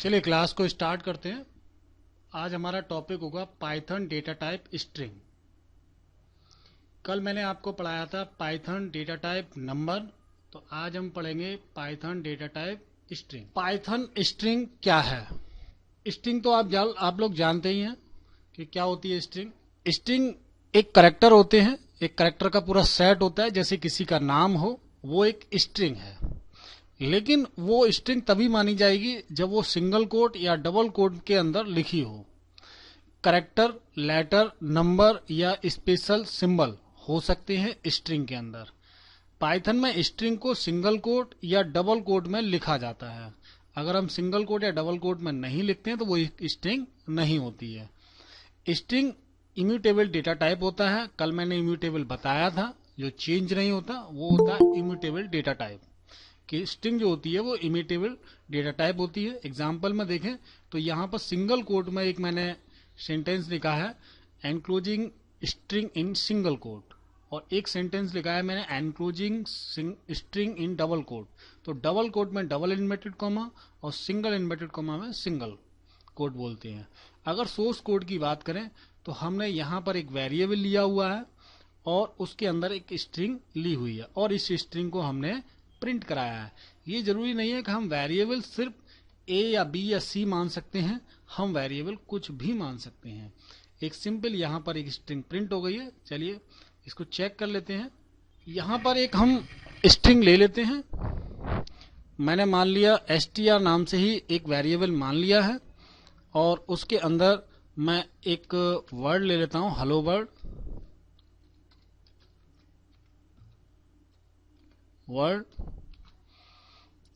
चलिए क्लास को स्टार्ट करते हैं। आज हमारा टॉपिक होगा पाइथन डेटा टाइप स्ट्रिंग। कल मैंने आपको पढ़ाया था पाइथन डेटा टाइप नंबर, तो आज हम पढ़ेंगे Python data type string. Python string क्या है? स्ट्रिंग तो आप लोग जानते ही हैं कि क्या होती है स्ट्रिंग। स्ट्रिंग एक करैक्टर होते हैं, एक करैक्टर का पूरा सेट होता है। जैसे किसी का नाम हो, वो एक स्ट्रिंग है। लेकिन वो स्ट्रिंग तभी मानी जाएगी जब वो सिंगल कोट या डबल कोट के अंदर लिखी हो। करैक्टर, लेटर, नंबर या स्पेशल सिंबल हो सकते हैं स्ट्रिंग के अंदर। पाइथन में स्ट्रिंग को सिंगल कोट या डबल कोट में लिखा जाता है। अगर हम सिंगल कोट या डबल कोट में नहीं लिखते हैं तो वो स्ट्रिंग नहीं होती है। स्ट्रिंग इम्यूटेबल डेटा टाइप होता है। कल मैंने इम्यूटेबल बताया था, जो चेंज नहीं होता वो होता है इम्यूटेबल डेटा टाइप। कि स्ट्रिंग जो होती है वो इम्यूटेबल डेटा टाइप होती है। एग्जाम्पल में देखें तो यहाँ पर सिंगल कोट में एक मैंने सेंटेंस लिखा है, enclosing string in single quote, और एक सेंटेंस लिखा है मैंने enclosing string in double quote. तो डबल कोट में डबल इन्वर्टेड कॉमा और सिंगल इन्वर्टेड कॉमा में सिंगल कोट बोलते हैं। अगर सोर्स कोड की बात करें तो हमने यहाँ पर एक वेरिएबल लिया हुआ है और उसके अंदर एक स्ट्रिंग ली हुई है और इस स्ट्रिंग को हमने प्रिंट कराया है। ये जरूरी नहीं है कि हम वेरिएबल सिर्फ ए या बी या सी मान सकते हैं, हम वेरिएबल कुछ भी मान सकते हैं। एक सिंपल यहाँ पर एक स्ट्रिंग प्रिंट हो गई है। चलिए इसको चेक कर लेते हैं। यहाँ पर एक हम स्ट्रिंग ले लेते हैं। मैंने मान लिया str नाम से ही एक वेरिएबल मान लिया है और उसके अंदर मैं एक वर्ड ले लेता हूं, हेलो वर्ड।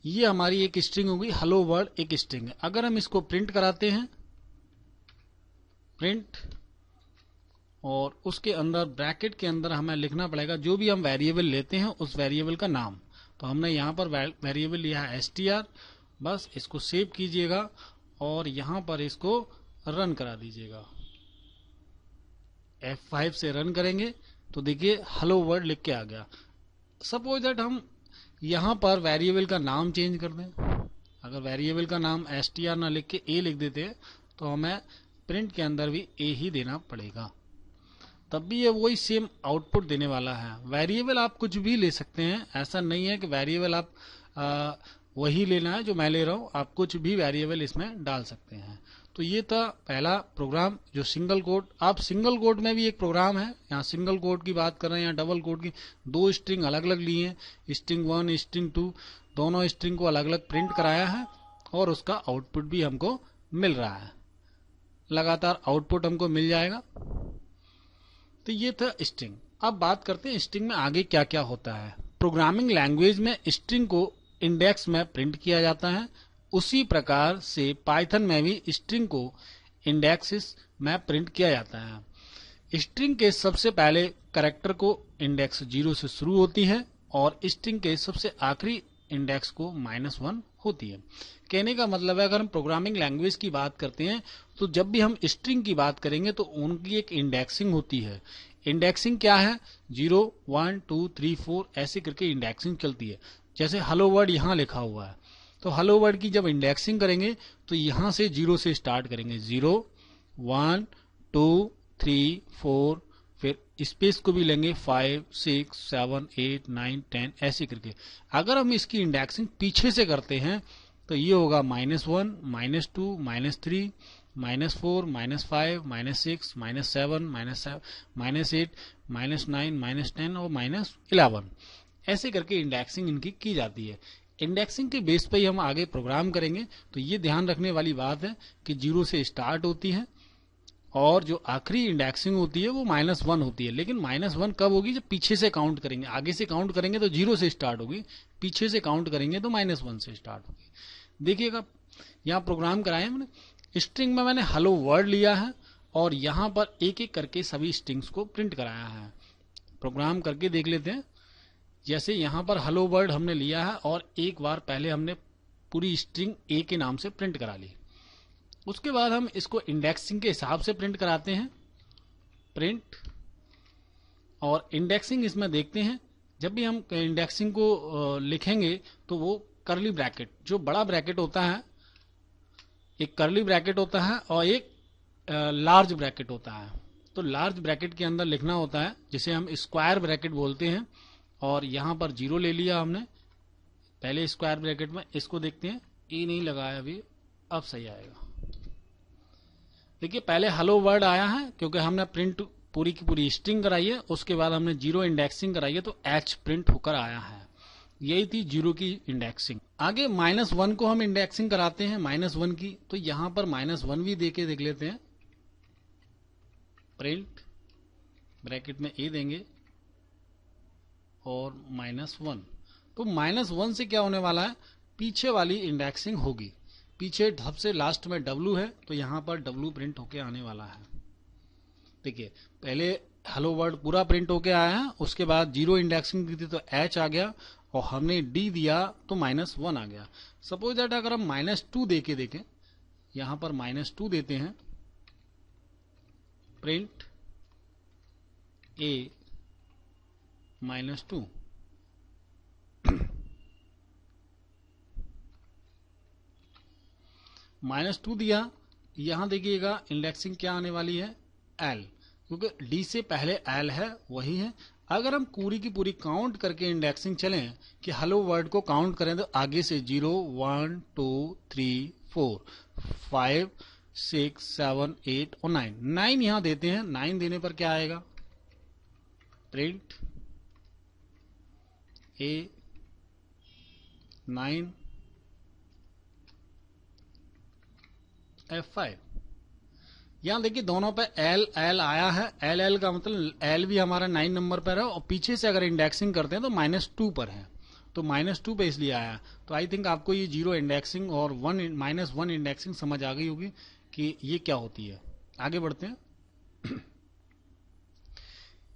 ये हमारी एक स्ट्रिंग होगी, हेलो वर्ड एक स्ट्रिंग है। अगर हम इसको प्रिंट कराते हैं, प्रिंट, और उसके अंदर ब्रैकेट के अंदर हमें लिखना पड़ेगा जो भी हम वेरिएबल लेते हैं उस वेरिएबल का नाम। तो हमने यहाँ पर वेरिएबल लिया है str। बस इसको सेव कीजिएगा और यहाँ पर इसको रन करा दीजिएगा। F5 से रन करेंगे तो देखिए हेलो वर्ड लिख के आ गया। सपोज दैट हम यहाँ पर वेरिएबल का नाम चेंज कर दें। अगर वेरिएबल का नाम str ना लिख के a लिख देते हैं तो हमें प्रिंट के अंदर भी a ही देना पड़ेगा, तब भी ये वही सेम आउटपुट देने वाला है। वेरिएबल आप कुछ भी ले सकते हैं, ऐसा नहीं है कि वेरिएबल आप वही लेना है जो मैं ले रहा हूं। आप कुछ भी वेरिएबल इसमें डाल सकते हैं। तो ये था पहला प्रोग्राम जो सिंगल कोड। आप सिंगल कोड में भी एक प्रोग्राम है, यहाँ सिंगल कोड की बात कर रहे हैं, यहाँ डबल कोड की। दो स्ट्रिंग अलग अलग लिए हैं, स्ट्रिंग 1 स्ट्रिंग 2, दोनों स्ट्रिंग को अलग अलग प्रिंट कराया है और उसका आउटपुट भी हमको मिल रहा है। लगातार आउटपुट हमको मिल जाएगा। तो ये था स्ट्रिंग। अब बात करते हैं स्ट्रिंग में आगे क्या क्या होता है। प्रोग्रामिंग लैंग्वेज में स्ट्रिंग को इंडेक्स में प्रिंट किया जाता है, उसी प्रकार से पाइथन में भी स्ट्रिंग को इंडेक्सेस में प्रिंट किया जाता है। स्ट्रिंग के सबसे पहले कैरेक्टर को इंडेक्स 0 से शुरू होती है और स्ट्रिंग के सबसे आखिरी इंडेक्स को -1 होती है। कहने का मतलब है अगर हम प्रोग्रामिंग लैंग्वेज की बात करते हैं तो जब भी हम स्ट्रिंग की बात करेंगे तो उनकी एक इंडेक्सिंग होती है। इंडेक्सिंग क्या है? 0 1 2 3 4 ऐसे करके इंडेक्सिंग चलती है। जैसे हेलो वर्ड यहाँ लिखा हुआ है, तो हेलो वर्ड की जब इंडेक्सिंग करेंगे तो यहां से 0 से स्टार्ट करेंगे। 0 1 2 3 4, फिर स्पेस को भी लेंगे 5 6 7 8 9 10 ऐसे करके। अगर हम इसकी इंडेक्सिंग पीछे से करते हैं तो ये होगा -1 -2 -3 -4 -5 -6 -7 -8 -9 -10 और -11 ऐसे करके इंडेक्सिंग इनकी की जाती है। इंडेक्सिंग के बेस पे ही हम आगे प्रोग्राम करेंगे। तो ये ध्यान रखने वाली बात है कि 0 से स्टार्ट होती है और जो आखिरी इंडेक्सिंग होती है वो -1 होती है। लेकिन -1 कब होगी? जब पीछे से काउंट करेंगे। आगे से काउंट करेंगे तो 0 से स्टार्ट होगी, पीछे से काउंट करेंगे तो -1 से स्टार्ट होगी। देखिएगा यहाँ प्रोग्राम कराया मैंने। स्ट्रिंग में मैंने हेलो वर्ड लिया है और यहाँ पर एक एक करके सभी स्ट्रिंग्स को प्रिंट कराया है। प्रोग्राम करके देख लेते हैं। जैसे यहाँ पर हेलो वर्ड हमने लिया है और एक बार पहले हमने पूरी स्ट्रिंग ए के नाम से प्रिंट करा ली। उसके बाद हम इसको इंडेक्सिंग के हिसाब से प्रिंट कराते हैं, प्रिंट। और इंडेक्सिंग इसमें देखते हैं, जब भी हम इंडेक्सिंग को लिखेंगे तो वो करली ब्रैकेट, जो बड़ा ब्रैकेट होता है एक कर्ली ब्रैकेट होता है और एक लार्ज ब्रैकेट होता है। तो लार्ज ब्रैकेट के अंदर लिखना होता है जिसे हम स्क्वायर ब्रैकेट बोलते हैं, और यहां पर 0 ले लिया हमने पहले स्क्वायर ब्रैकेट में। इसको देखते हैं, ए नहीं लगाया अभी, अब सही आएगा। देखिए पहले हेलो वर्ड आया है क्योंकि हमने प्रिंट पूरी की पूरी स्ट्रिंग कराई है, उसके बाद हमने 0 इंडेक्सिंग कराई है तो एच प्रिंट होकर आया है। यही थी 0 की इंडेक्सिंग। आगे -1 को हम इंडेक्सिंग कराते हैं, -1 की। तो यहां पर -1 भी देके देख लेते हैं। प्रिंट ब्रैकेट में ए देंगे और -1। तो -1 से क्या होने वाला है, पीछे वाली इंडेक्सिंग होगी। पीछे सबसे लास्ट में W है तो यहां पर W प्रिंट होके आने वाला है। देखिए पहले हेलो वर्ड पूरा प्रिंट होके आया है, उसके बाद 0 इंडेक्सिंग की थी तो H आ गया, और हमने D दिया तो -1 आ गया। सपोज दैट अगर हम -2 देके देखें, यहां पर -2 देते हैं, प्रिंट A -2, -2 दिया। यहां देखिएगा इंडेक्सिंग क्या आने वाली है, L, क्योंकि D से पहले L है वही है। अगर हम पूरी की पूरी काउंट करके इंडेक्सिंग चलें कि हेलो वर्ड को काउंट करें तो आगे से 0 1 2 3 4 5 6 7 8 और 9 यहां देते हैं। 9 देने पर क्या आएगा, प्रिंट A 9 F5। यहां देखिए दोनों पे L L आया है। L L का मतलब L भी हमारा 9 नंबर पर है, और पीछे से अगर इंडेक्सिंग करते हैं तो -2 पर है, तो -2 पे इसलिए आया। तो आई थिंक आपको ये 0 इंडेक्सिंग और -1 इंडेक्सिंग समझ आ गई होगी कि ये क्या होती है। आगे बढ़ते हैं।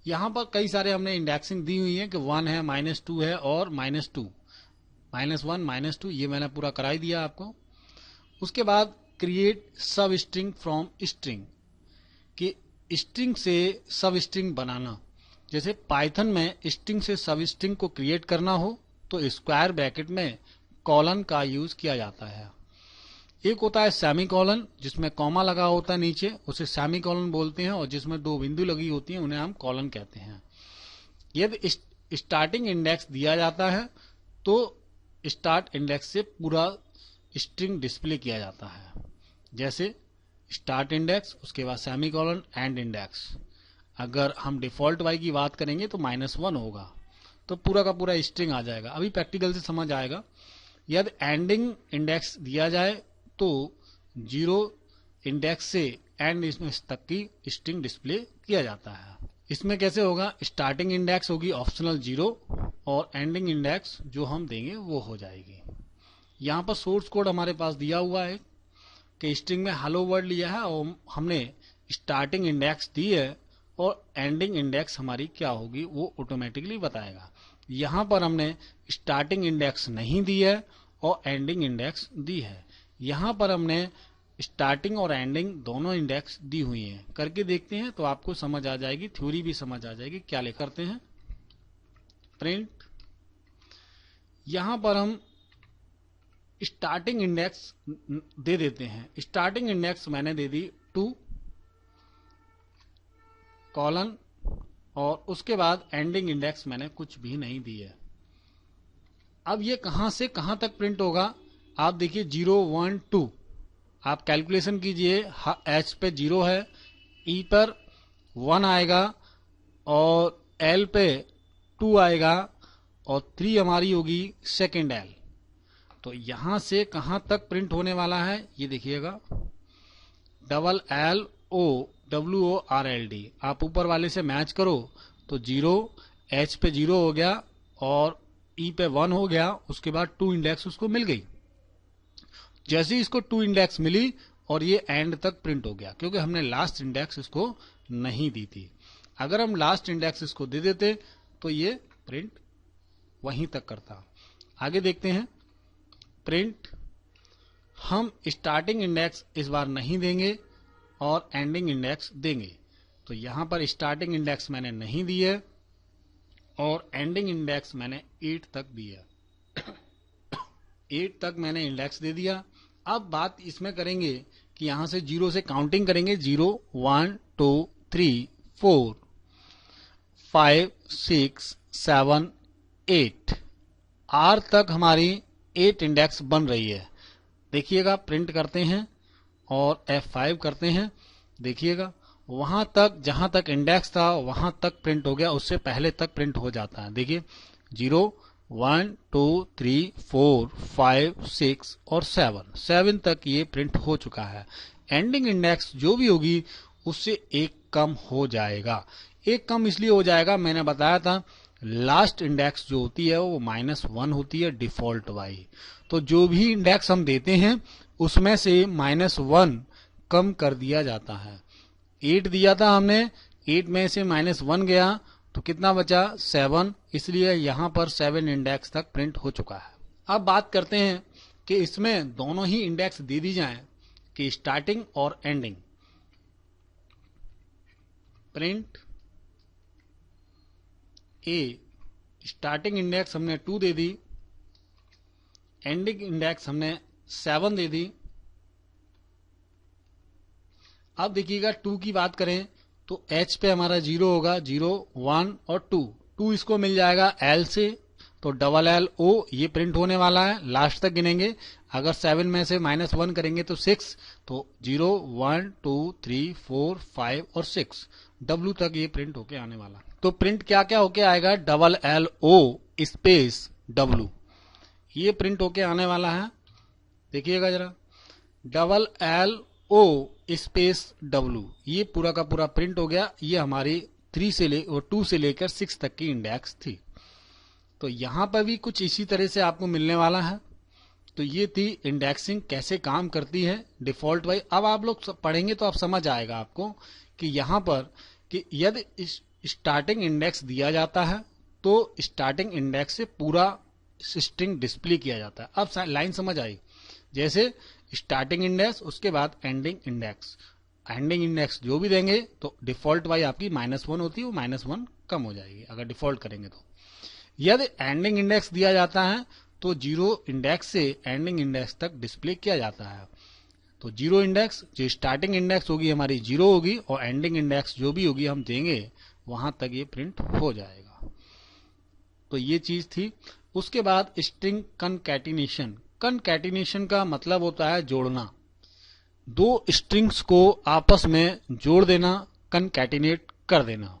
यहां पर कई सारे हमने इंडेक्सिंग दी हुई है कि 1 है, -2 है और -2, -1 -2, ये मैंने पूरा कराई दिया आपको। उसके बाद क्रिएट सब स्ट्रिंग फ्रॉम स्ट्रिंग, कि स्ट्रिंग से सब स्ट्रिंग बनाना। जैसे पाइथन में स्ट्रिंग से सब स्ट्रिंग को क्रिएट करना हो तो स्क्वायर ब्रैकेट में कॉलन का यूज किया जाता है। एक होता है सेमी कॉलन जिसमें कॉमा लगा होता है नीचे, उसे सेमी कॉलन बोलते हैं, और जिसमें 2 बिंदु लगी होती हैं उन्हें हम कॉलन कहते हैं। यदि स्टार्टिंग इंडेक्स दिया जाता है तो स्टार्ट इंडेक्स से पूरा स्ट्रिंग डिस्प्ले किया जाता है। जैसे स्टार्ट इंडेक्स, उसके बाद सेमी कॉलन, एंड इंडेक्स। अगर हम डिफॉल्ट वाई की बात करेंगे तो -1 होगा, तो पूरा का पूरा स्ट्रिंग आ जाएगा। अभी प्रैक्टिकल से समझ आएगा। यदि एंडिंग इंडेक्स दिया जाए तो 0 इंडेक्स से एंड इसमें तक की स्ट्रिंग डिस्प्ले किया जाता है। इसमें कैसे होगा, स्टार्टिंग इंडेक्स होगी ऑप्शनल 0, और एंडिंग इंडेक्स जो हम देंगे वो हो जाएगी। यहां पर सोर्स कोड हमारे पास दिया हुआ है कि स्ट्रिंग में हेलो वर्ड लिया है और हमने स्टार्टिंग इंडेक्स दी है, और एंडिंग इंडेक्स हमारी क्या होगी वो ऑटोमेटिकली बताएगा। यहां पर हमने स्टार्टिंग इंडेक्स नहीं दी है और एंडिंग इंडेक्स दी है। यहां पर हमने स्टार्टिंग और एंडिंग दोनों इंडेक्स दी हुई हैं। करके देखते हैं तो आपको समझ आ जाएगी, थ्योरी भी समझ आ जाएगी। क्या लिख करते हैं, प्रिंट, यहां पर हम स्टार्टिंग इंडेक्स दे देते हैं। स्टार्टिंग इंडेक्स मैंने दे दी 2 कॉलन, और उसके बाद एंडिंग इंडेक्स मैंने कुछ भी नहीं दी है। अब ये कहां से कहां तक प्रिंट होगा, आप देखिए 0 1 2, आप कैलकुलेशन कीजिए। H पे 0 है, E पर 1 आएगा, और L पे 2 आएगा, और 3 हमारी होगी सेकेंड L। तो यहां से कहां तक प्रिंट होने वाला है ये देखिएगा, LLOWORLD। आप ऊपर वाले से मैच करो तो 0, H पे 0 हो गया और E पे 1 हो गया, उसके बाद 2 इंडेक्स उसको मिल गई। जैसे ही इसको 2 इंडेक्स मिली और ये एंड तक प्रिंट हो गया, क्योंकि हमने लास्ट इंडेक्स इसको नहीं दी थी। अगर हम लास्ट इंडेक्स इसको दे देते तो ये प्रिंट वहीं तक करता। आगे देखते हैं, प्रिंट, हम स्टार्टिंग इंडेक्स इस बार नहीं देंगे और एंडिंग इंडेक्स देंगे। तो यहां पर स्टार्टिंग इंडेक्स मैंने नहीं दी है और एंडिंग इंडेक्स मैंने 8 तक दी है। 8 तक मैंने इंडेक्स दे दिया। अब बात इसमें करेंगे कि यहां से 0 से काउंटिंग करेंगे, 0 1 2 3 4 5 6 7 8 आर तक हमारी 8 इंडेक्स बन रही है। देखिएगा, प्रिंट करते हैं और F5 करते हैं। देखिएगा वहां तक जहां तक इंडेक्स था वहां तक प्रिंट हो गया, उससे पहले तक प्रिंट हो जाता है। देखिए 0 1 2 3 4 5 6 और 7 तक ये प्रिंट हो चुका है। एंडिंग इंडेक्स जो भी होगी उससे एक कम हो जाएगा। एक कम इसलिए हो जाएगा, मैंने बताया था लास्ट इंडेक्स जो होती है वो -1 होती है डिफॉल्ट वाइज। तो जो भी इंडेक्स हम देते हैं उसमें से -1 कम कर दिया जाता है। 8 दिया था हमने, 8 में से -1 गया तो कितना बचा 7, इसलिए यहां पर 7 इंडेक्स तक प्रिंट हो चुका है। अब बात करते हैं कि इसमें दोनों ही इंडेक्स दे दी जाएं कि स्टार्टिंग और एंडिंग। प्रिंट ए स्टार्टिंग इंडेक्स हमने 2 दे दी, एंडिंग इंडेक्स हमने 7 दे दी। अब देखिएगा 2 की बात करें तो H पे हमारा 0 होगा, 0 1 और 2 इसको मिल जाएगा L से, तो LLO ये प्रिंट होने वाला है। लास्ट तक गिनेंगे, अगर 7 में से -1 करेंगे तो 6, तो 0 1 2 3 4 5 और 6 W तक ये प्रिंट होके आने वाला। तो प्रिंट क्या क्या होके आएगा, LLO स्पेस W ये प्रिंट होके आने वाला है। देखिएगा जरा, LLO स्पेस W ये पूरा का पूरा प्रिंट हो गया। ये हमारी 2 से लेकर 6 तक की इंडेक्स थी। तो यहां पर भी कुछ इसी तरह से आपको मिलने वाला है। तो ये थी इंडेक्सिंग कैसे काम करती है डिफॉल्ट वाइज। अब आप लोग पढ़ेंगे तो आप समझ आएगा आपको कि यहां पर कि यदि स्टार्टिंग इंडेक्स दिया जाता है तो स्टार्टिंग इंडेक्स से पूरा स्ट्रिंग डिस्प्ले किया जाता है। अब लाइन समझ आई, जैसे स्टार्टिंग इंडेक्स उसके बाद एंडिंग इंडेक्स। एंडिंग इंडेक्स जो भी देंगे तो डिफॉल्ट वाइज आपकी -1 होती है, वो -1 कम हो जाएगी अगर डिफॉल्ट करेंगे तो। यदि एंडिंग इंडेक्स दिया जाता है तो 0 इंडेक्स से एंडिंग इंडेक्स तक डिस्प्ले किया जाता है। तो 0 इंडेक्स जो स्टार्टिंग इंडेक्स होगी हमारी 0 होगी और एंडिंग इंडेक्स जो भी होगी हम देंगे वहां तक ये प्रिंट हो जाएगा। तो ये चीज थी। उसके बाद स्ट्रिंग कनकैटिनेशन। कनकैटिनेशन का मतलब होता है जोड़ना, 2 स्ट्रिंग्स को आपस में जोड़ देना, कनकैटिनेट कर देना।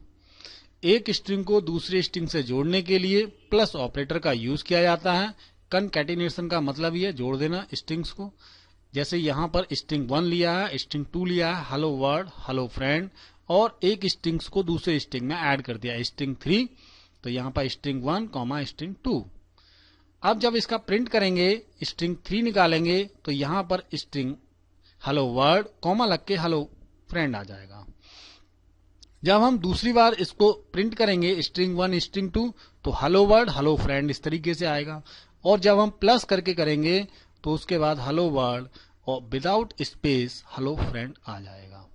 एक स्ट्रिंग को दूसरे स्ट्रिंग से जोड़ने के लिए प्लस ऑपरेटर का यूज किया जाता है। कनकैटिनेशन का मतलब ही है जोड़ देना स्ट्रिंग्स को। जैसे यहां पर स्ट्रिंग 1 लिया है, स्ट्रिंग 2 लिया है, हेलो वर्ड, हेलो फ्रेंड, और एक स्ट्रिंग्स को दूसरे स्ट्रिंग में ऐड कर दिया, स्ट्रिंग 3, तो यहां पर स्ट्रिंग 1 स्ट्रिंग 2। अब जब इसका प्रिंट करेंगे स्ट्रिंग 3 निकालेंगे तो यहां पर स्ट्रिंग हेलो वर्ड कॉमा लग के हेलो फ्रेंड आ जाएगा। जब हम दूसरी बार इसको प्रिंट करेंगे स्ट्रिंग 1 स्ट्रिंग 2 तो हेलो वर्ड हेलो फ्रेंड इस तरीके से आएगा। और जब हम प्लस करके करेंगे तो उसके बाद हेलो वर्ड और विदाउट स्पेस हेलो फ्रेंड आ जाएगा।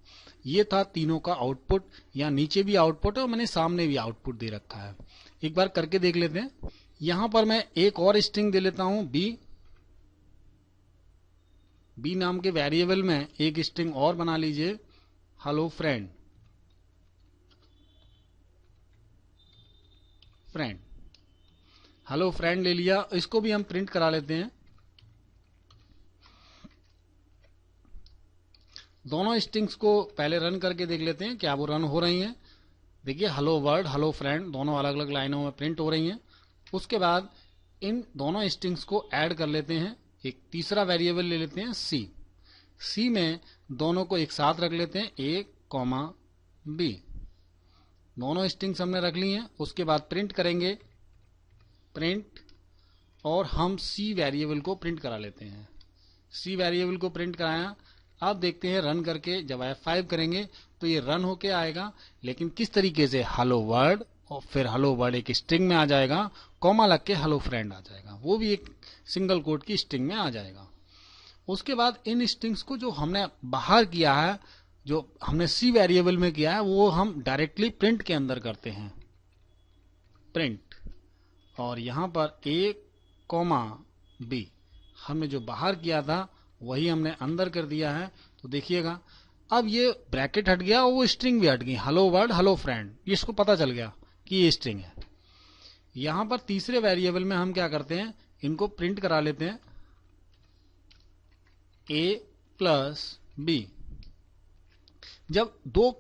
ये था तीनों का आउटपुट। या नीचे भी आउटपुट है और मैंने सामने भी आउटपुट दे रखा है। एक बार करके देख लेते हैं। यहां पर मैं एक और स्ट्रिंग दे लेता हूं बी नाम के वेरिएबल में एक स्ट्रिंग और बना लीजिए, हेलो फ्रेंड। हेलो फ्रेंड ले लिया, इसको भी हम प्रिंट करा लेते हैं। दोनों स्ट्रिंग्स को पहले रन करके देख लेते हैं क्या वो रन हो रही हैं। देखिए हेलो वर्ड हेलो फ्रेंड दोनों अलग अलग लाइनों में प्रिंट हो रही हैं। उसके बाद इन दोनों स्ट्रिंग्स को ऐड कर लेते हैं, एक तीसरा वेरिएबल ले लेते हैं सी में दोनों को एक साथ रख लेते हैं A, B। दोनों स्ट्रिंग्स हमने रख ली हैं। उसके बाद प्रिंट करेंगे, प्रिंट, और हम सी वेरिएबल को प्रिंट करा लेते हैं। सी वेरिएबल को प्रिंट कराया। अब देखते हैं रन करके जब F5 करेंगे तो ये रन होके आएगा, लेकिन किस तरीके से, हेलो वर्ड और फिर हेलो वर्ड एक स्ट्रिंग में आ जाएगा, कॉमा लग के हेलो फ्रेंड आ जाएगा, वो भी एक सिंगल कोट की स्ट्रिंग में आ जाएगा। उसके बाद इन स्ट्रिंग्स को जो हमने बाहर किया है, जो हमने सी वेरिएबल में किया है, वो हम डायरेक्टली प्रिंट के अंदर करते हैं, प्रिंट, और यहां पर A, B हमने जो बाहर किया था वही हमने अंदर कर दिया है। तो देखिएगा अब ये ब्रैकेट हट गया और वो स्ट्रिंग भी हट गई, हेलो वर्ल्ड हेलो फ्रेंड, इसको पता चल गया कि ये स्ट्रिंग है। यहां पर तीसरे वेरिएबल में हम क्या करते हैं, इनको प्रिंट करा लेते हैं a+b। जब दो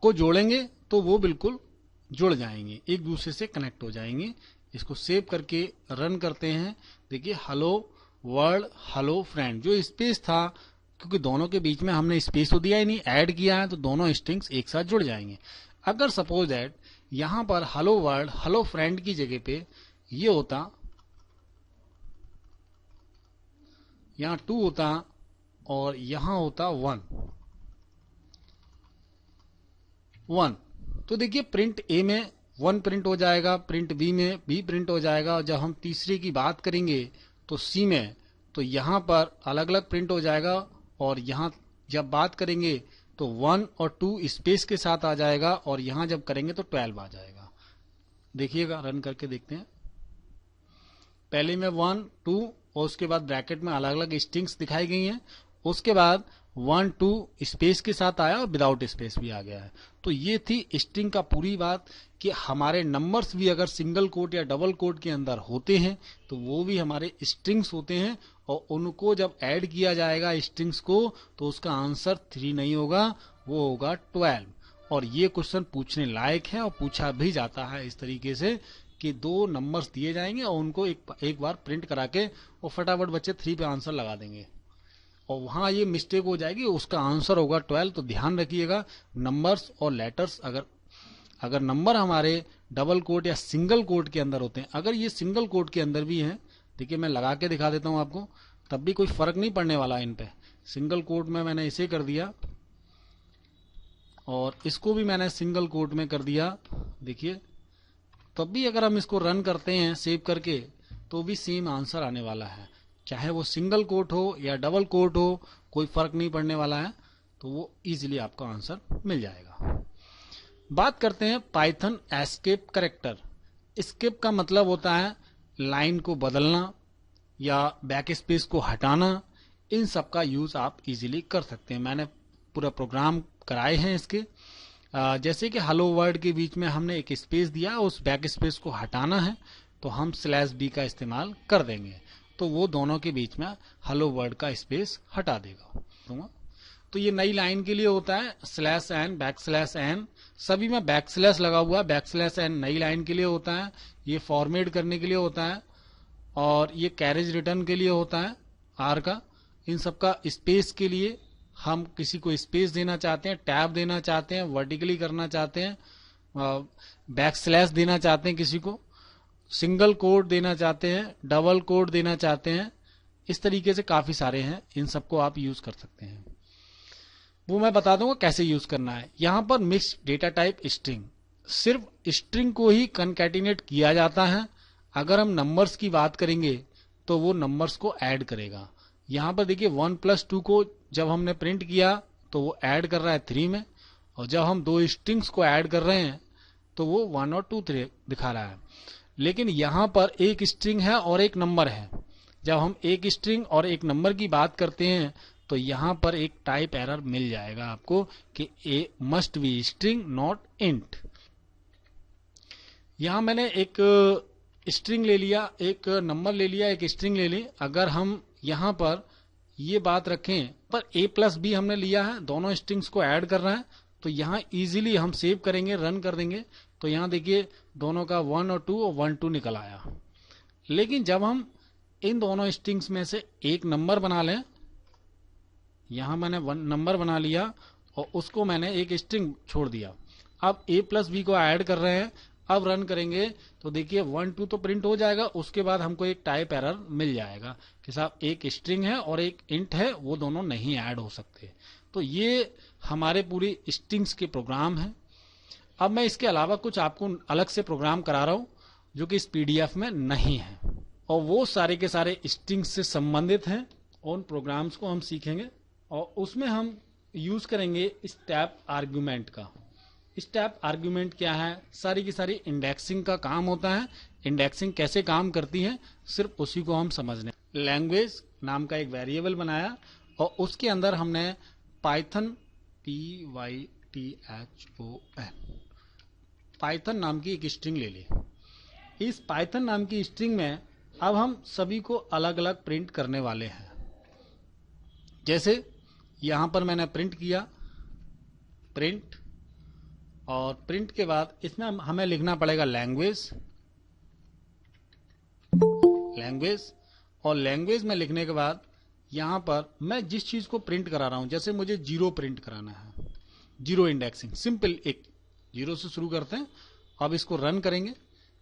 को जोड़ेंगे तो वो बिल्कुल जुड़ जाएंगे, एक दूसरे से कनेक्ट हो जाएंगे। इसको सेव करके रन करते हैं। देखिए हेलो वर्ल्ड हेलो फ्रेंड, जो स्पेस था, क्योंकि दोनों के बीच में हमने स्पेस तो दिया ही नहीं, ऐड किया है, तो दोनों स्ट्रिंग्स एक साथ जुड़ जाएंगे। अगर सपोज दैट यहां पर हेलो वर्ल्ड हेलो फ्रेंड की जगह पे ये होता, यहां 2 होता और यहां होता 1, तो देखिए प्रिंट ए में 1 प्रिंट हो जाएगा, प्रिंट बी में b प्रिंट हो जाएगा, और जब हम तीसरे की बात करेंगे तो सी में, तो यहां पर अलग अलग प्रिंट हो जाएगा, और यहां जब बात करेंगे तो 1 और 2 स्पेस के साथ आ जाएगा, और यहां जब करेंगे तो 12 आ जाएगा। देखिएगा रन करके देखते हैं। पहले में 1 2 और उसके बाद ब्रैकेट में अलग अलग स्ट्रिंग्स दिखाई गई हैं, उसके बाद 1 2 स्पेस के साथ आया और विदाउट स्पेस भी आ गया है। तो ये थी स्ट्रिंग का पूरी बात कि हमारे नंबर्स भी अगर सिंगल कोट या डबल कोट के अंदर होते हैं तो वो भी हमारे स्ट्रिंग्स होते हैं, और उनको जब ऐड किया जाएगा स्ट्रिंग्स को तो उसका आंसर 3 नहीं होगा, वो होगा 12। और ये क्वेश्चन पूछने लायक है और पूछा भी जाता है इस तरीके से कि 2 नंबर्स दिए जाएंगे और उनको एक बार प्रिंट करा के और फटाफट बच्चे 3 पे आंसर लगा देंगे, और वहां ये मिस्टेक हो जाएगी, उसका आंसर होगा 12। तो ध्यान रखिएगा नंबर्स और लेटर्स, अगर नंबर हमारे डबल कोट या सिंगल कोट के अंदर होते हैं, अगर ये सिंगल कोट के अंदर भी हैं, देखिए मैं लगा के दिखा देता हूं आपको, तब भी कोई फर्क नहीं पड़ने वाला इन पे। सिंगल कोट में मैंने इसे कर दिया और इसको भी मैंने सिंगल कोट में कर दिया, देखिए तब भी अगर हम इसको रन करते हैं सेव करके तो भी सेम आंसर आने वाला है, चाहे वो सिंगल कोट हो या डबल कोट हो, कोई फर्क नहीं पड़ने वाला है, तो वो इजीली आपको आंसर मिल जाएगा। बात करते हैं पाइथन एस्केप करेक्टर। एस्केप का मतलब होता है लाइन को बदलना या बैक स्पेस को हटाना, इन सब का यूज आप इजीली कर सकते हैं। मैंने पूरा प्रोग्राम कराए हैं इसके, जैसे कि हेलो वर्ड के बीच में हमने एक स्पेस दिया, उस बैक स्पेस को हटाना है तो हम /b का इस्तेमाल कर देंगे, तो वो दोनों के बीच में हेलो वर्ड का स्पेस हटा देगा। तो ये नई लाइन के लिए होता है /n \n, सभी में बैकस्लैश लगा हुआ है, \n नई लाइन के लिए होता है, ये फॉर्मेट करने के लिए होता है, और ये कैरेज रिटर्न के लिए होता है r का। इन सब का स्पेस के लिए हम किसी को स्पेस देना चाहते हैं, टैब देना चाहते हैं, वर्टिकली करना चाहते हैं, बैकस्लैश देना चाहते हैं, किसी को सिंगल कोट देना चाहते हैं, डबल कोट देना चाहते हैं, इस तरीके से काफी सारे हैं, इन सबको आप यूज कर सकते हैं। वो मैं बता दूंगा कैसे यूज करना है। यहां पर मिक्स डेटा टाइप स्ट्रिंग, सिर्फ स्ट्रिंग को ही कनकैटिनेट किया जाता है। अगर हम नंबर्स की बात करेंगे तो वो नंबर्स को ऐड करेगा। यहां पर देखिए 1 + 2 को जब हमने प्रिंट किया तो वो ऐड कर रहा है 3 में, और जब हम 2 स्ट्रिंग्स को ऐड कर रहे हैं तो वो 1 और 2 3 दिखा रहा है। लेकिन यहां पर एक स्ट्रिंग है और एक नंबर है। जब हम एक स्ट्रिंग और एक नंबर की बात करते हैं तो यहां पर एक टाइप एरर मिल जाएगा आपको कि a must be string not int. यहां मैंने एक स्ट्रिंग ले लिया, एक नंबर ले लिया, एक स्ट्रिंग ले ली। अगर हम यहां पर ये बात रखें पर a+b हमने लिया है, दोनों स्ट्रिंग्स को ऐड कर रहा है, तो यहां इजीली हम सेव करेंगे, रन कर देंगे, तो यहां देखिए दोनों का 1 और 2 और 1 2 निकल आया। लेकिन जब हम इन दोनों स्ट्रिंग्स में से एक नंबर बना लें, यहां मैंने 1 नंबर बना लिया और उसको मैंने एक स्ट्रिंग छोड़ दिया, अब a+b को ऐड कर रहे हैं, अब रन करेंगे तो देखिए 1 2 तो प्रिंट हो जाएगा, उसके बाद हमको एक टाइप एरर मिल जाएगा कि साहब एक स्ट्रिंग है और एक इंट है, वो दोनों नहीं ऐड हो सकते। तो ये हमारे पूरी स्ट्रिंग्स के प्रोग्राम है। अब मैं इसके अलावा कुछ आपको अलग से प्रोग्राम करा रहा हूं जो कि इस PDF में नहीं है, और वो सारे के सारे स्ट्रिंग्स से संबंधित हैं। उन प्रोग्राम्स को हम सीखेंगे और उसमें हम यूज करेंगे स्टेप आर्ग्यूमेंट का। स्टेप आर्ग्यूमेंट क्या है? सारी की सारी इंडेक्सिंग का काम होता है। इंडेक्सिंग कैसे काम करती है सिर्फ उसी को हम समझने। लैंग्वेज नाम का एक वेरिएबल बनाया और उसके अंदर हमने पाइथन PYTHON पाइथन नाम की एक स्ट्रिंग ले ली। इस पाइथन नाम की स्ट्रिंग में अब हम सभी को अलग अलग प्रिंट करने वाले हैं। जैसे यहां पर मैंने प्रिंट किया, प्रिंट, और प्रिंट के बाद इसमें हमें लिखना पड़ेगा लैंग्वेज, और लैंग्वेज में लिखने के बाद यहां पर मैं जिस चीज को प्रिंट करा रहा हूं, जैसे मुझे जीरो प्रिंट कराना है, जीरो इंडेक्सिंग, सिंपल एक जीरो से शुरू करते हैं। अब इसको रन करेंगे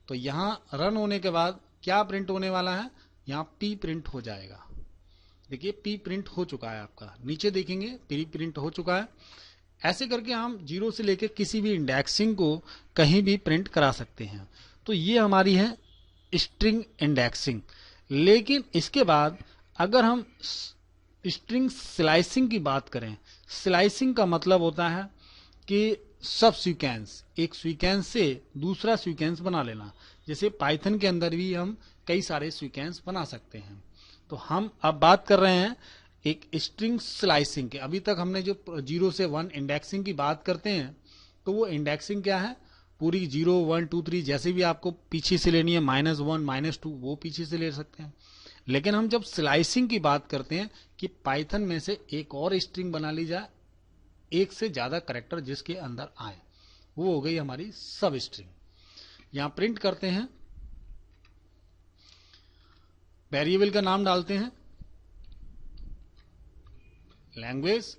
तो यहां रन होने के बाद क्या प्रिंट होने वाला है, यहां पी प्रिंट हो जाएगा। देखिए पी प्रिंट हो चुका है आपका, नीचे देखेंगे पी प्रिंट हो चुका है। ऐसे करके हम जीरो से लेकर किसी भी इंडेक्सिंग को कहीं भी प्रिंट करा सकते हैं। तो ये हमारी है स्ट्रिंग इंडेक्सिंग। लेकिन इसके बाद अगर हम स्ट्रिंग स्लाइसिंग की बात करें, स्लाइसिंग का मतलब होता है कि सब सीक्वेंस, एक सीक्वेंस से दूसरा सीक्वेंस बना लेना। जैसे पाइथन के अंदर भी हम कई सारे सीक्वेंस बना सकते हैं। तो हम अब बात कर रहे हैं एक स्ट्रिंग स्लाइसिंग के। अभी तक हमने जो 0 से 1 इंडेक्सिंग की बात करते हैं, तो वो इंडेक्सिंग क्या है, पूरी 0 1 2 3 जैसे भी आपको पीछे से लेनी है, -1 -2 वो पीछे से ले सकते हैं। लेकिन हम जब स्लाइसिंग की बात करते हैं कि पाइथन में से एक और स्ट्रिंग बना ली जाए, एक से ज्यादा कैरेक्टर जिसके अंदर आए, वो हो गई हमारी सब स्ट्रिंग। यहां प्रिंट करते हैं, वेरिएबल का नाम डालते हैं लैंग्वेज,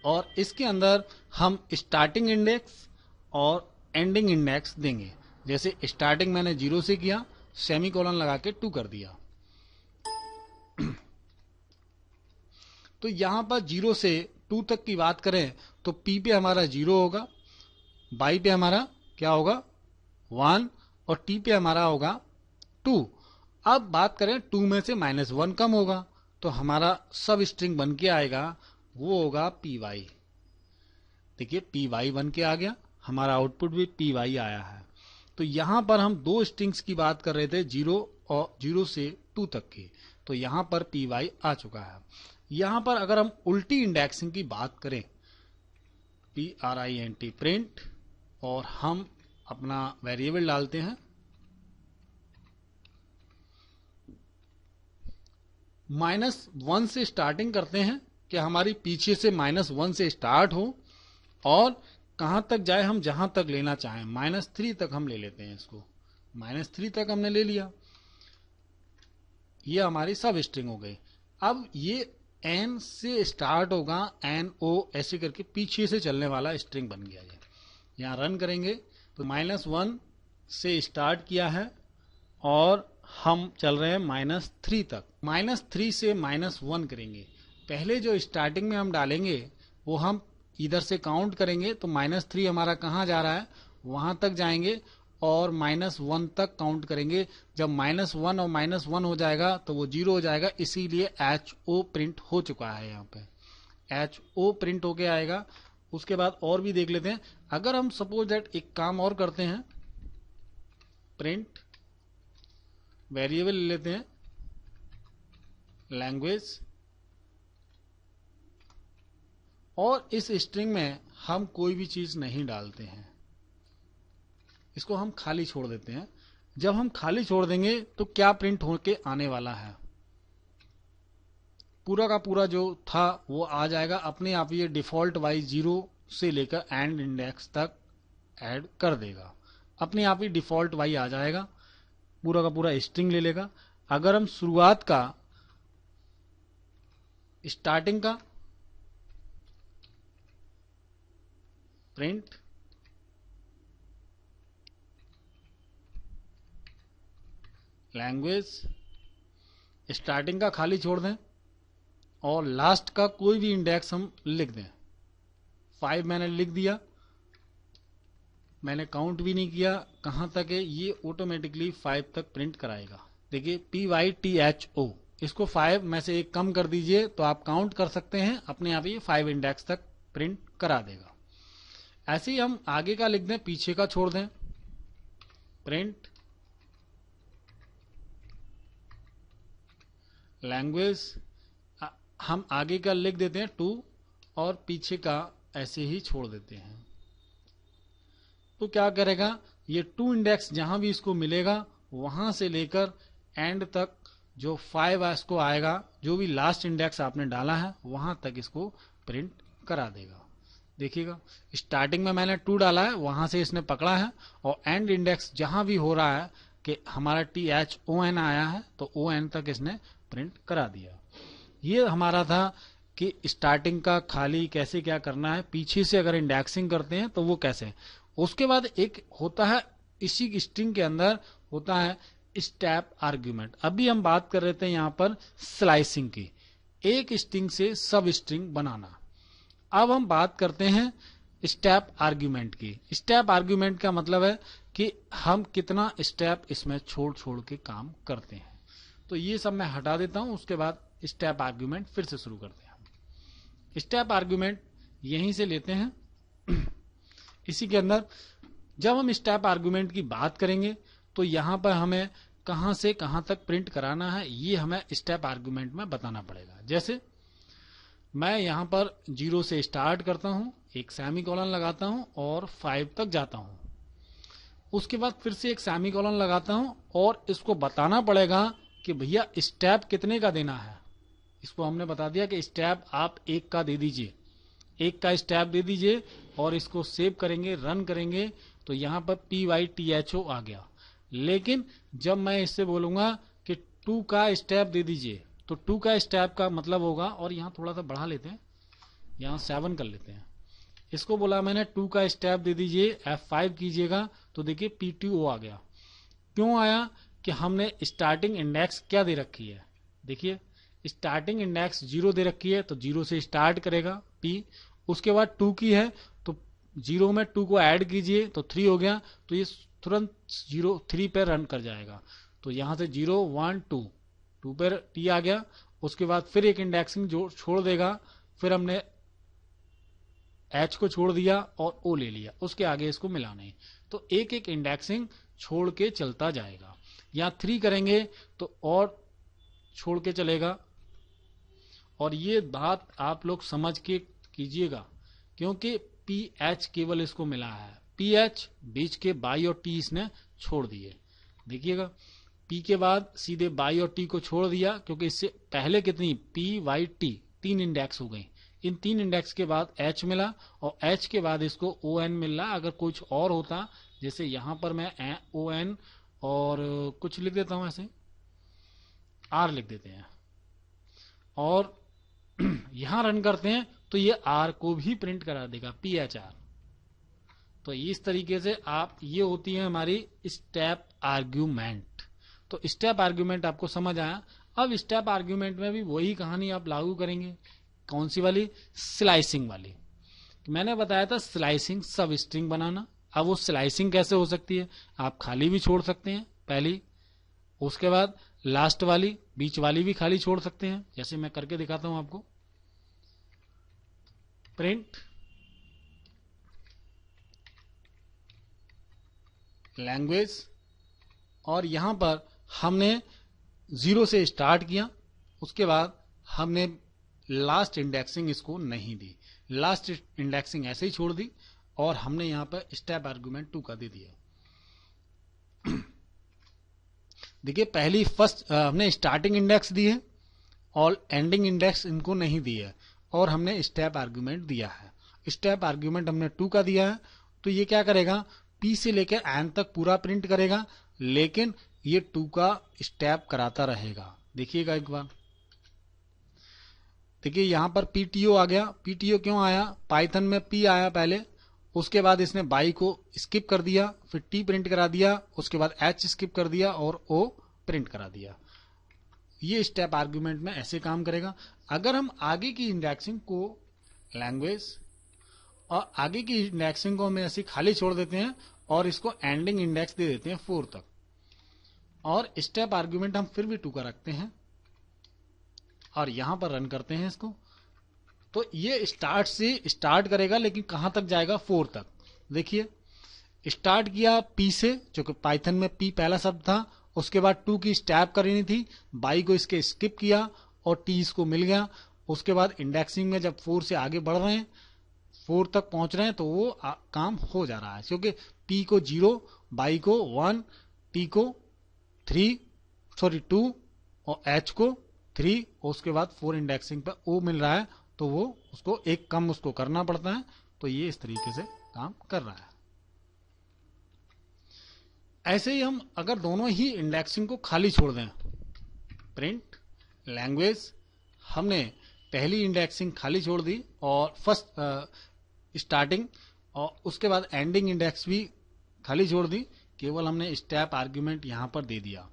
और इसके अंदर हम स्टार्टिंग इंडेक्स और एंडिंग इंडेक्स देंगे। जैसे स्टार्टिंग मैंने 0 से किया, सेमीकोलन लगा के 2 कर दिया। तो यहां पर 0 से 2 तक की बात करें तो P पे हमारा 0 होगा, Y पे हमारा क्या होगा 1, और T पे हमारा होगा 2। अब बात करें 2 में से -1 कम होगा तो हमारा सब स्ट्रिंग बन के आएगा, वो होगा PY। देखिए PY बन के आ गया, हमारा आउटपुट भी PY आया है। तो यहां पर हम दो स्ट्रिंग्स की बात कर रहे थे, 0 से 2 तक की, तो यहां पर PY आ चुका है। यहां पर अगर हम उल्टी इंडेक्सिंग की बात करें, PRINT प्रिंट, और हम अपना वेरिएबल डालते हैं -1 से स्टार्टिंग करते हैं कि हमारी पीछे से -1 से स्टार्ट हो और कहां तक जाए, हम जहां तक लेना चाहें, -3 तक हम ले लेते हैं इसको। -3 तक हमने ले लिया, ये हमारी सब स्ट्रिंग हो गई। अब ये N से स्टार्ट होगा, NO ऐसे करके पीछे से चलने वाला स्ट्रिंग बन गया। ये यहां रन करेंगे तो -1 से स्टार्ट किया है और हम चल रहे हैं -3 तक। -3 से -1 करेंगे। पहले जो स्टार्टिंग में हम डालेंगे वो हम इधर से काउंट करेंगे, तो -3 हमारा कहां जा रहा है, वहां तक जाएंगे और -1 तक काउंट करेंगे। जब -1 और -1 हो जाएगा तो वो 0 हो जाएगा, इसीलिए HO प्रिंट हो चुका है। यहाँ पे HO प्रिंट होके आएगा। उसके बाद और भी देख लेते हैं। अगर हम सपोज दैट एक काम और करते हैं, प्रिंट वेरिएबल ले लेते हैं लैंग्वेज, और इस स्ट्रिंग में हम कोई भी चीज नहीं डालते हैं, इसको हम खाली छोड़ देते हैं। जब हम खाली छोड़ देंगे तो क्या प्रिंट होके आने वाला है, पूरा का पूरा जो था वो आ जाएगा अपने आप। ये डिफॉल्ट वाइज 0 से लेकर एंड इंडेक्स तक ऐड कर देगा, अपने आप ही डिफॉल्ट वाइज आ जाएगा, पूरा का पूरा स्ट्रिंग ले लेगा। अगर हम शुरुआत का, स्टार्टिंग का प्रिंट लैंग्वेज, स्टार्टिंग का खाली छोड़ दें और लास्ट का कोई भी इंडेक्स हम लिख दें। 5 मैंने लिख दिया, मैंने काउंट भी नहीं किया कहां तक है, ये ऑटोमेटिकली 5 तक प्रिंट कराएगा। देखिए PYTHO, इसको 5 में से एक कम कर दीजिए तो आप काउंट कर सकते हैं, अपने आप ये 5 इंडेक्स तक प्रिंट करा देगा। ऐसे ही हम आगे का लिख दें, पीछे का छोड़ दें, प्रिंट लैंग्वेज, हम आगे का लिख देते हैं 2 और पीछे का ऐसे ही छोड़ देते हैं। तो क्या करेगा, ये 2 इंडेक्स जहां भी इसको मिलेगा वहां से लेकर एंड तक जो 5 इसको आएगा, जो भी लास्ट इंडेक्स आपने डाला है वहां तक इसको प्रिंट करा देगा। देखिएगा, स्टार्टिंग में मैंने 2 डाला है, वहां से इसने पकड़ा है, और एंड इंडेक्स जहां भी हो रहा है कि हमारा THON आया है तो ON तक इसने प्रिंट करा दिया। ये हमारा था कि स्टार्टिंग का खाली कैसे क्या करना है, पीछे से अगर इंडेक्सिंग करते हैं तो वो कैसे। उसके बाद एक होता है, इसी स्ट्रिंग के अंदर होता है स्टेप आर्ग्यूमेंट। अभी हम बात कर रहे थे यहां पर स्लाइसिंग की, एक स्ट्रिंग से सब स्ट्रिंग बनाना। अब हम बात करते हैं स्टेप आर्ग्यूमेंट की। स्टेप आर्ग्यूमेंट का मतलब है कि हम कितना स्टेप इसमें छोड़ छोड़ के काम करते हैं। तो ये सब मैं हटा देता हूं, उसके बाद स्टेप आर्ग्यूमेंट फिर से शुरू करते हैं। स्टेप आर्ग्यूमेंट यहीं से लेते हैं। इसी के अंदर जब हम स्टेप आर्ग्यूमेंट की बात करेंगे तो यहां पर हमें कहां से कहां तक प्रिंट कराना है ये हमें स्टेप आर्ग्यूमेंट में बताना पड़ेगा। जैसे मैं यहां पर 0 से स्टार्ट करता हूं, एक सेमीकोलन लगाता हूं और 5 तक जाता हूं। उसके बाद फिर से एक सेमीकोलन लगाता हूं और इसको बताना पड़ेगा कि भैया स्टेप कितने का देना है। इसको हमने बता दिया कि स्टेप आप 1 का दे दीजिए, 1 का स्टेप दे दीजिए, और इसको सेव करेंगे, रन करेंगे तो यहां पर PYTHO आ गया। लेकिन जब मैं इससे बोलूंगा कि 2 का स्टेप दे दीजिए तो 2 का स्टेप का मतलब होगा, और यहां थोड़ा सा बढ़ा लेते हैं, यहां 7 कर लेते हैं। इसको बोला मैंने 2 का स्टेप दे दीजिए, F5 कीजिएगा तो देखिए PTO आ गया। क्यों आया कि हमने स्टार्टिंग इंडेक्स क्या दे रखी है, देखिए स्टार्टिंग इंडेक्स 0 दे रखी है तो 0 से स्टार्ट करेगा P। उसके बाद 2 की है तो 0 में 2 को ऐड कीजिए तो 3 हो गया, तो ये तुरंत 3 पे रन कर जाएगा। तो यहां से 0 1 2 पर T आ गया। उसके बाद फिर एक इंडेक्सिंग जो छोड़ देगा, फिर हमने H को छोड़ दिया और O ले लिया, उसके आगे इसको मिला नहीं, तो एक एक इंडेक्सिंग छोड़ के चलता जाएगा। यहां 3 करेंगे तो और छोड़ के चलेगा। और ये बात आप लोग समझ के कीजिएगा क्योंकि PH केवल इसको मिला है, PH बीच के बाई और T इसने छोड़ दिए। देखिएगा P के बाद सीधे बाई और T को छोड़ दिया, क्योंकि इससे पहले कितनी PYT 3 इंडेक्स हो गई। इन 3 इंडेक्स के बाद H मिला और H के बाद इसको ON मिल रहा। अगर कुछ और होता, जैसे यहां पर मैं ON और कुछ लिख देता हूं, ऐसे R लिख देते हैं और यहां रन करते हैं तो ये R को भी प्रिंट करा देगा, PHR। तो इस तरीके से आप, ये होती है हमारी स्टेप आर्ग्यूमेंट। तो स्टेप आर्ग्यूमेंट आपको समझ आया। अब स्टेप आर्ग्यूमेंट में भी वही कहानी आप लागू करेंगे, कौन सी वाली, स्लाइसिंग वाली। मैंने बताया था स्लाइसिंग सब स्ट्रिंग बनाना। अब वो स्लाइसिंग कैसे हो सकती है, आप खाली भी छोड़ सकते हैं पहली, उसके बाद लास्ट वाली, बीच वाली भी खाली छोड़ सकते हैं। जैसे मैं करके दिखाता हूं आपको, प्रिंट लैंग्वेज, और यहां पर हमने 0 से स्टार्ट किया, उसके बाद हमने लास्ट इंडेक्सिंग इसको नहीं दी, लास्ट इंडेक्सिंग ऐसे ही छोड़ दी, और हमने यहां पर स्टेप आर्गुमेंट 2 का दे दिया। देखिए पहली फर्स्ट हमने स्टार्टिंग इंडेक्स दी है और एंडिंग इंडेक्स इनको नहीं दी है, और हमने स्टेप आर्गुमेंट दिया है। स्टेप आर्गुमेंट हमने 2 का दिया है, तो ये क्या करेगा, P से लेकर N तक पूरा प्रिंट करेगा, लेकिन ये 2 का स्टेप कराता रहेगा। देखिएगा एक बार, देखिए यहां पर PTO आ गया। PTO क्यों आया, पाइथन में P आया पहले, उसके बाद इसने बाई को स्किप कर दिया, फिर T प्रिंट करा दिया, उसके बाद H स्किप कर दिया और O प्रिंट करा दिया। ये स्टेप आर्गुमेंट में ऐसे काम करेगा। अगर हम आगे की इंडेक्सिंग को लैंग्वेज और आगे की इंडेक्सिंग को हम ऐसे खाली छोड़ देते हैं और इसको एंडिंग इंडेक्स दे देते हैं 4 तक, और स्टेप आर्गुमेंट हम फिर भी 2 का रखते हैं और यहां पर रन करते हैं इसको, तो ये स्टार्ट से स्टार्ट करेगा, लेकिन कहां तक जाएगा, 4 तक। देखिए स्टार्ट किया P से, जो कि पाइथन में P पहला शब्द था, उसके बाद 2 की स्टेप करनी थी, बाई को इसके स्किप किया और T इसको मिल गया, उसके बाद इंडेक्सिंग में जब 4 से आगे बढ़ रहे हैं, 4 तक पहुंच रहे हैं, तो वो काम हो जा रहा है, क्योंकि P को 0, Y को 1, T को 2 और H को 3 और उसके बाद 4 इंडेक्सिंग पर O मिल रहा है, तो वो उसको एक कम उसको करना पड़ता है। तो ये इस तरीके से काम कर रहा है। ऐसे ही हम अगर दोनों ही इंडेक्सिंग को खाली छोड़ दें, प्रिंट लैंग्वेज, हमने पहली इंडेक्सिंग खाली छोड़ दी और फर्स्ट स्टार्टिंग और उसके बाद एंडिंग इंडेक्स भी खाली छोड़ दी, केवल हमने स्टेप आर्ग्यूमेंट यहां पर दे दिया।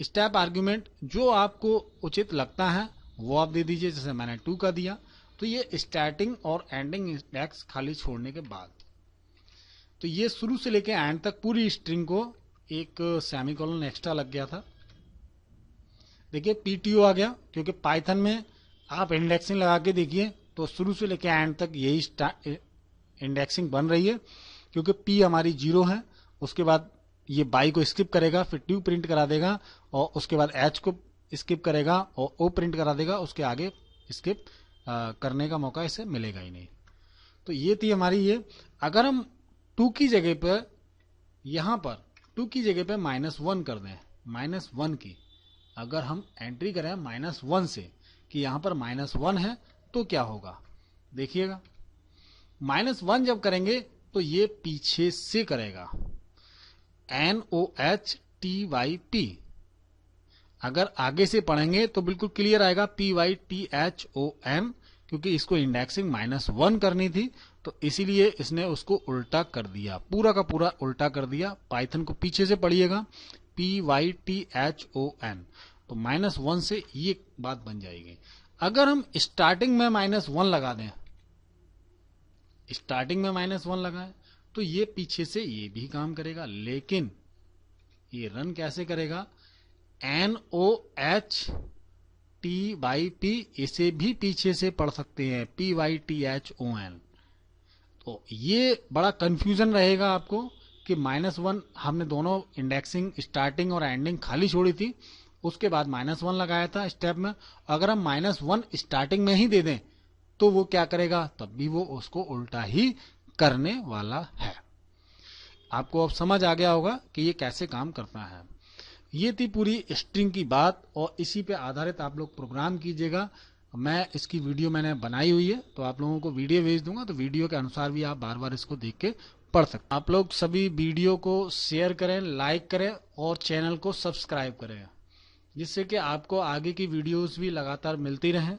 स्टेप आर्ग्यूमेंट जो आपको उचित लगता है वो आप दे दीजिए, जैसे मैंने 2 का दिया। तो ये स्टार्टिंग और एंडिंग इंडेक्स खाली छोड़ने के बाद, तो ये शुरू से लेकर एंड तक पूरी स्ट्रिंग को एक सेमीकोलन एक्स्ट्रा लग गया था। देखिए PTO आ गया, क्योंकि पाइथन में आप इंडेक्सिंग लगा के देखिए तो शुरू से लेकर एंड तक यही इंडेक्सिंग बन रही है, क्योंकि P हमारी 0 है, उसके बाद ये बाई को स्किप करेगा, फिर 2 प्रिंट करा देगा और उसके बाद H को स्किप करेगा और O प्रिंट करा देगा, उसके आगे स्किप करने का मौका इसे मिलेगा ही नहीं। तो ये थी हमारी ये। अगर हम 2 की जगह पर यहां पर 2 की जगह पे -1 कर दें, -1 की अगर हम एंट्री करें -1 से कि यहां पर -1 है, तो क्या होगा देखिएगा। -1 जब करेंगे तो ये पीछे से करेगा, NOHTYP। अगर आगे से पढ़ेंगे तो बिल्कुल क्लियर आएगा PYTHON, क्योंकि इसको इंडेक्सिंग -1 करनी थी, तो इसीलिए इसने उसको उल्टा कर दिया, पूरा का पूरा उल्टा कर दिया। पाइथन को पीछे से पढ़िएगा, PYTHON, तो -1 से ये बात बन जाएगी। अगर हम स्टार्टिंग में -1 लगा दें, स्टार्टिंग में -1 लगाएं, तो ये पीछे से ये भी काम करेगा, लेकिन ये रन कैसे करेगा, NOHTYP, इसे भी पीछे से पढ़ सकते हैं, PYTHON। तो ये बड़ा कंफ्यूजन रहेगा आपको कि -1 हमने दोनों इंडेक्सिंग स्टार्टिंग और एंडिंग खाली छोड़ी थी, उसके बाद -1 लगाया था स्टेप में। अगर हम -1 स्टार्टिंग में ही दे दें तो वो क्या करेगा, तब भी वो उसको उल्टा ही करने वाला है। आपको अब समझ आ गया होगा कि ये कैसे काम करता है। ये थी पूरी स्ट्रिंग की बात और इसी पे आधारित आप लोग प्रोग्राम कीजिएगा। मैं इसकी वीडियो मैंने बनाई हुई है, तो आप लोगों को वीडियो भेज दूंगा, तो वीडियो के अनुसार भी आप बार बार इसको देख के पढ़ सकते हैं। आप लोग सभी वीडियो को शेयर करें, लाइक करें और चैनल को सब्सक्राइब करें, जिससे कि आपको आगे की वीडियोस भी लगातार मिलती रहें।